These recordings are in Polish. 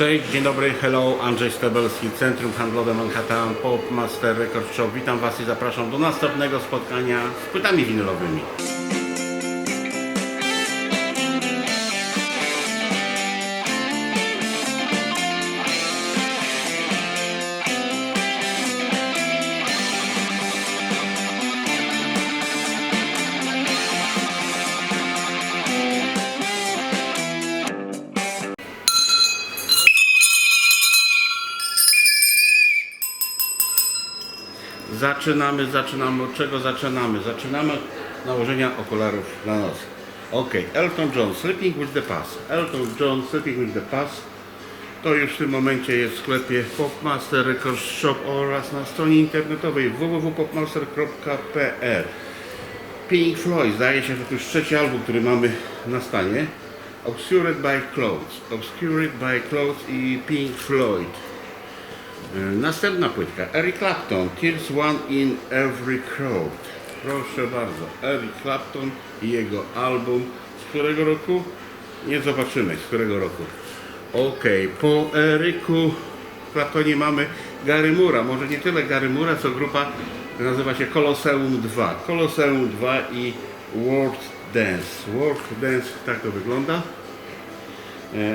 Cześć, dzień dobry, hello, Andrzej Stebelski, Centrum Handlowe Manhattan, Popmaster Record Shop. Witam Was i zapraszam do następnego spotkania z płytami winylowymi. Zaczynamy. Od czego zaczynamy? Zaczynamy od nałożenia okularów na nos. Ok, Elton John, Sleeping with the Past. Elton John, Sleeping with the Past. To już w tym momencie jest w sklepie Popmaster Record Shop oraz na stronie internetowej www.popmaster.pl. Pink Floyd, zdaje się, że to już trzeci album, który mamy na stanie. Obscured by Clouds i Pink Floyd. Następna płytka, Eric Clapton, Tears One in Every Crowd. Proszę bardzo, Eric Clapton i jego album. Z którego roku? Nie zobaczymy, z którego roku. Ok, po Ericu Claptonie mamy Gary Moore'a. Może nie tyle Gary Moore'a, co grupa nazywa się Colosseum 2. Colosseum 2 i World Dance. World Dance, tak to wygląda.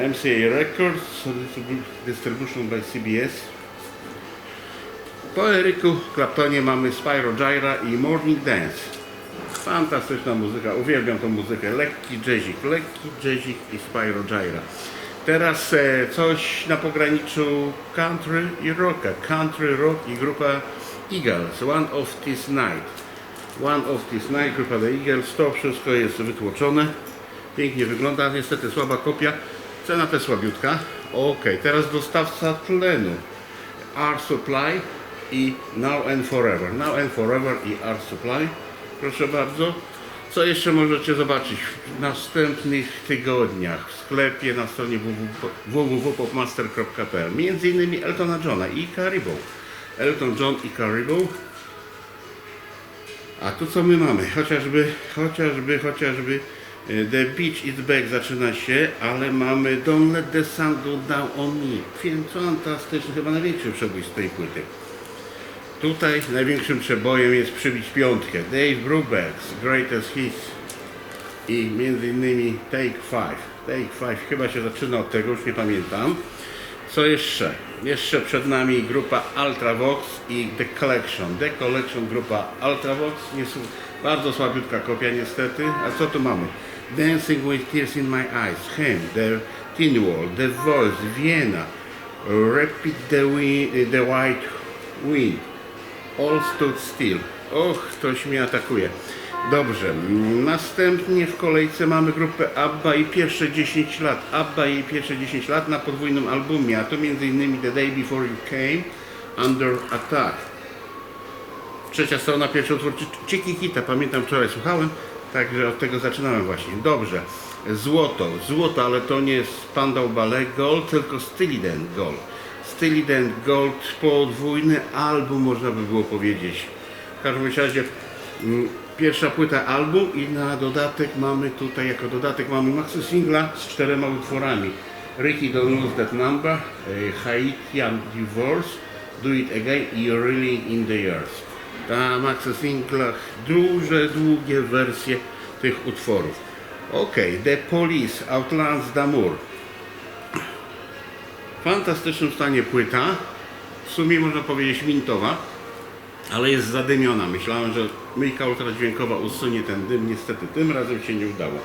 MCA Records, Distribution by CBS. Po Ericu Claptonie mamy Spyro Gyra i Morning Dance. Fantastyczna muzyka, uwielbiam tą muzykę. Lekki jazzik i Spyro Gyra. Teraz coś na pograniczu country i rocka. Country rock i grupa Eagles. One of This Night, grupa The Eagles. To wszystko jest wytłoczone. Pięknie wygląda, niestety słaba kopia. Cena też słabiutka. Ok, teraz dostawca tlenu. Art Supply i Now and Forever i Art Supply. Proszę bardzo. Co jeszcze możecie zobaczyć w następnych tygodniach w sklepie na stronie www.popmaster.pl. Między innymi Eltona Johna i Caribou. Elton John i Caribou. A tu co my mamy? Chociażby The Beach is Back zaczyna się, ale mamy Don't Let the Sun Go Down on Me. Film fantastyczny, chyba największy przebój z tej płyty. Tutaj największym przebojem jest przybić piątkę. Dave Brubeck's Greatest Hits i między innymi Take Five. Take Five chyba się zaczyna od tego, już nie pamiętam. Co jeszcze? Jeszcze przed nami grupa Ultravox i The Collection. The Collection, grupa Ultravox. Bardzo słabiutka kopia niestety. A co tu mamy? Dancing with Tears in My Eyes, Hem, The Tin Wall, The Voice, Vienna, Repeat the White Wind, All Stood Still. Och, ktoś mnie atakuje. Dobrze, następnie w kolejce mamy grupę ABBA i pierwsze 10 lat. ABBA i pierwsze 10 lat na podwójnym albumie, a to m.in. The Day Before You Came, Under Attack. Trzecia strona, pierwszy utwór Chiquita, pamiętam, wczoraj słuchałem, także od tego zaczynałem właśnie. Dobrze, złoto, ale to nie jest Spandau Ballet Gold, tylko Steely Dan Gold. Steely Dan Gold, podwójny album, można by było powiedzieć. W każdym razie pierwsza płyta album i na dodatek mamy tutaj, jako dodatek mamy maxi singla z 4 utworami. Ricky Don't Lose That Number, Haitian Divorce, Do It Again i Reeling in the Years. Na maxi singlach duże, długie wersje tych utworów. Ok, The Police, Outlands d'Amour. W fantastycznym stanie płyta, w sumie można powiedzieć mintowa, ale jest zadymiona. Myślałem, że myjka ultradźwiękowa usunie ten dym, niestety tym razem się nie udało.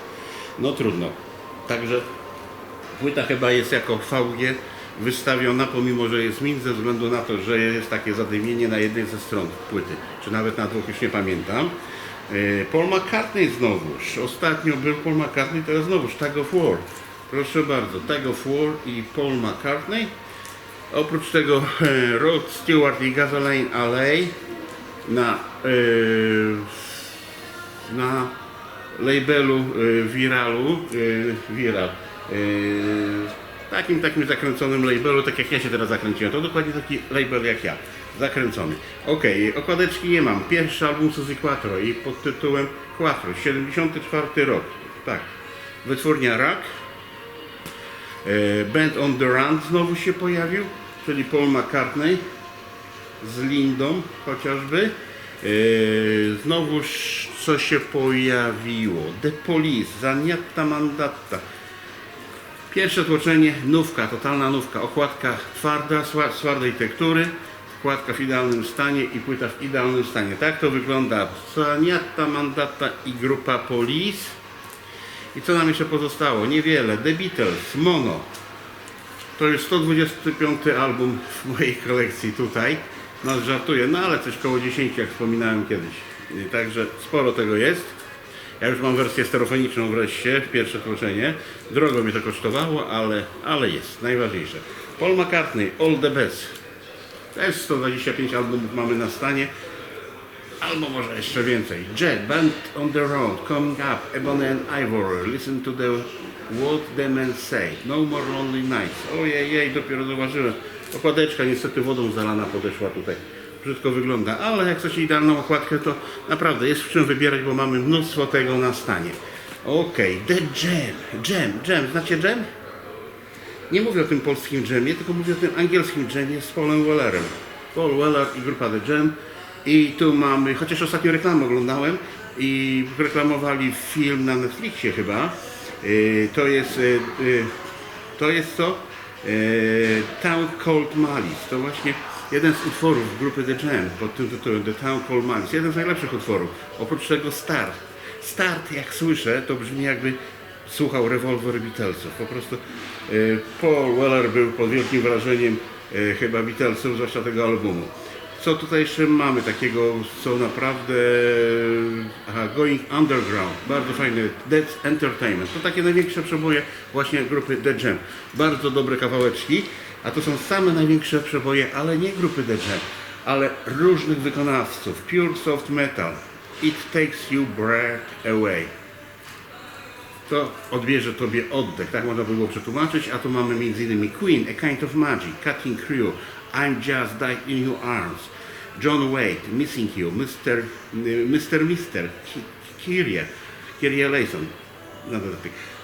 No trudno. Także płyta chyba jest jako VG wystawiona, pomimo że jest mint, ze względu na to, że jest takie zadymienie na jednej ze stron płyty, czy nawet na dwóch, już nie pamiętam. Paul McCartney znowuż. Ostatnio był Paul McCartney, teraz znowuż Tug of War. Proszę bardzo, Tug of War i Paul McCartney. Oprócz tego Rod Stewart i Gasoline Alley na labelu Viral. Takim zakręconym labelu, tak jak ja się teraz zakręciłem. To dokładnie taki label jak ja. Zakręcony. Ok, okładeczki nie mam. Pierwszy album Suzy Quatro i pod tytułem Quatro, 74 rok. Tak. Wytwórnia Rock. Band on the Run znowu się pojawił, czyli Paul McCartney z Lindą chociażby. Znowuż co się pojawiło? The Police, Zaniata Mandatta. Pierwsze tłoczenie, nówka, totalna nówka. Okładka twarda, z twardej tektury, okładka w idealnym stanie i płyta w idealnym stanie. Tak to wygląda. Zaniata Mandatta i grupa Police. I co nam jeszcze pozostało? Niewiele. The Beatles, Mono. To jest 125 album w mojej kolekcji tutaj. No żartuję, no ale coś koło 10, jak wspominałem kiedyś. Także sporo tego jest. Ja już mam wersję stereofoniczną wreszcie, pierwsze tłoczenie. Drogo mnie to kosztowało, ale jest, najważniejsze. Paul McCartney, All the Best. Też 125 albumów mamy na stanie. Albo może jeszcze więcej. Jet, Band on the Road, Coming Up, Ebony and Ivory, Listen to the What the Men Say, No More Lonely Nights. Ojej, dopiero zauważyłem. Okładeczka niestety wodą zalana podeszła tutaj. Brzydko wygląda, ale jak chcecie idealną okładkę, to naprawdę jest w czym wybierać, bo mamy mnóstwo tego na stanie. Okej, The Jam. Znacie Jam? Nie mówię o tym polskim Jamie, tylko mówię o tym angielskim Jamie z Paulem Wellerem. Paul Weller i grupa The Jam. I tu mamy, chociaż ostatnio reklamę oglądałem i reklamowali film na Netflixie chyba. To jest co? Town Called Malice. To właśnie jeden z utworów grupy The Jam pod tym tytułem The Town Called Malice. Jeden z najlepszych utworów. Oprócz tego Start. Start, jak słyszę, to brzmi jakby słuchał Revolver Beatlesów. Po prostu Paul Weller był pod wielkim wrażeniem chyba Beatlesów, zwłaszcza tego albumu. Co tutaj jeszcze mamy takiego, co naprawdę... Going Underground, bardzo fajny, That's Entertainment. To takie największe przeboje właśnie grupy The Jam. Bardzo dobre kawałeczki, a to są same największe przeboje, ale nie grupy The Jam, ale różnych wykonawców. Pure Soft Metal, It Takes You Breath Away. To odbierze Tobie oddech, tak można by było przetłumaczyć, a tu mamy m.in. Queen, A Kind of Magic, Cutting Crew, I'm Just Died in Your Arms, John Wade, Missing You, Mr. Kyrie Layson,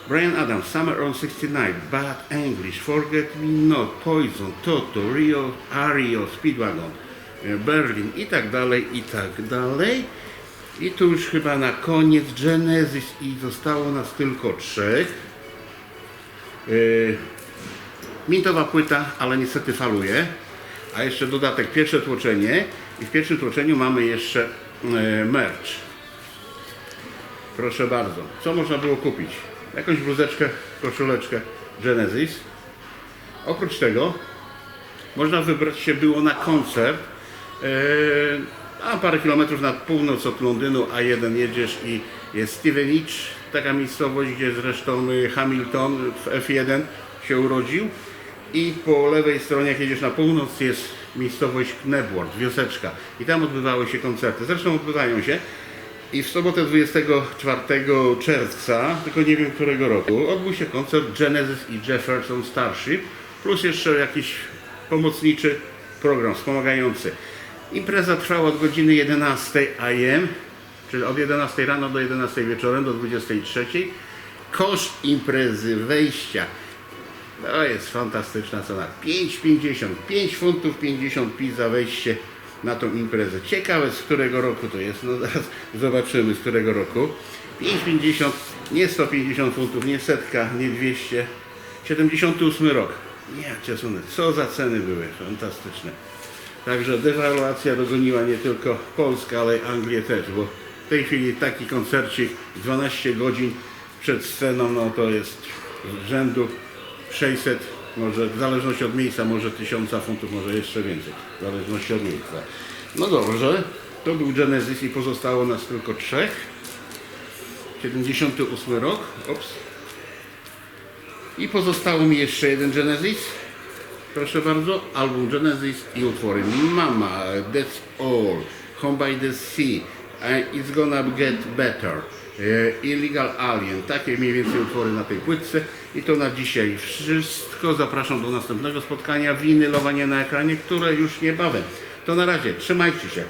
Bryan Adams, Summer on 69, Bad English, Forget Me Not, Poison, Toto, Rio, Ario, Speedwagon, Berlin i tak dalej, i tak dalej. I tu już chyba na koniec Genesis i zostało nas tylko 3. Mintowa płyta, ale niestety faluje. A jeszcze dodatek, pierwsze tłoczenie. I w pierwszym tłoczeniu mamy jeszcze merch. Proszę bardzo. Co można było kupić? Jakąś bluzeczkę, koszuleczkę Genesis. Oprócz tego można wybrać się było na koncert. A parę kilometrów na północ od Londynu A1 jedziesz i jest Stevenage, taka miejscowość, gdzie zresztą Hamilton w F1 się urodził. I po lewej stronie, jak jedziesz na północ, jest miejscowość Knebworth, wioseczka. I tam odbywały się koncerty. Zresztą odbywają się. I w sobotę 24 czerwca, tylko nie wiem którego roku, odbył się koncert Genesis i Jefferson Starship, plus jeszcze jakiś pomocniczy program wspomagający. Impreza trwała od godziny 11 AM, czyli od 11 rano do 11 wieczorem, do 23. Koszt imprezy wejścia to jest fantastyczna cena. 5,50, 5 funtów 50 pi za wejście na tą imprezę. Ciekawe, z którego roku to jest. No zaraz zobaczymy, z którego roku. 5,50, nie 150 funtów, nie setka, nie 200. 78 rok. Ja cię sunę, co za ceny były, fantastyczne. Także dewaluacja dogoniła nie tylko Polskę, ale i Anglię też, bo w tej chwili taki koncercik 12 godzin przed sceną, no to jest z rzędu 600, może w zależności od miejsca, może 1000 funtów, może jeszcze więcej, w zależności od miejsca. No dobrze, to był Genesis i pozostało nas tylko 3. 78 rok, ops. I pozostało mi jeszcze jeden Genesis. Proszę bardzo, album Genesis i utwory Mama, That's All, Home by the Sea, It's Gonna Get Better, Illegal Alien. Takie mniej więcej utwory na tej płytce. I to na dzisiaj wszystko. Zapraszam do następnego spotkania winylowania na ekranie, które już niebawem. To na razie, trzymajcie się.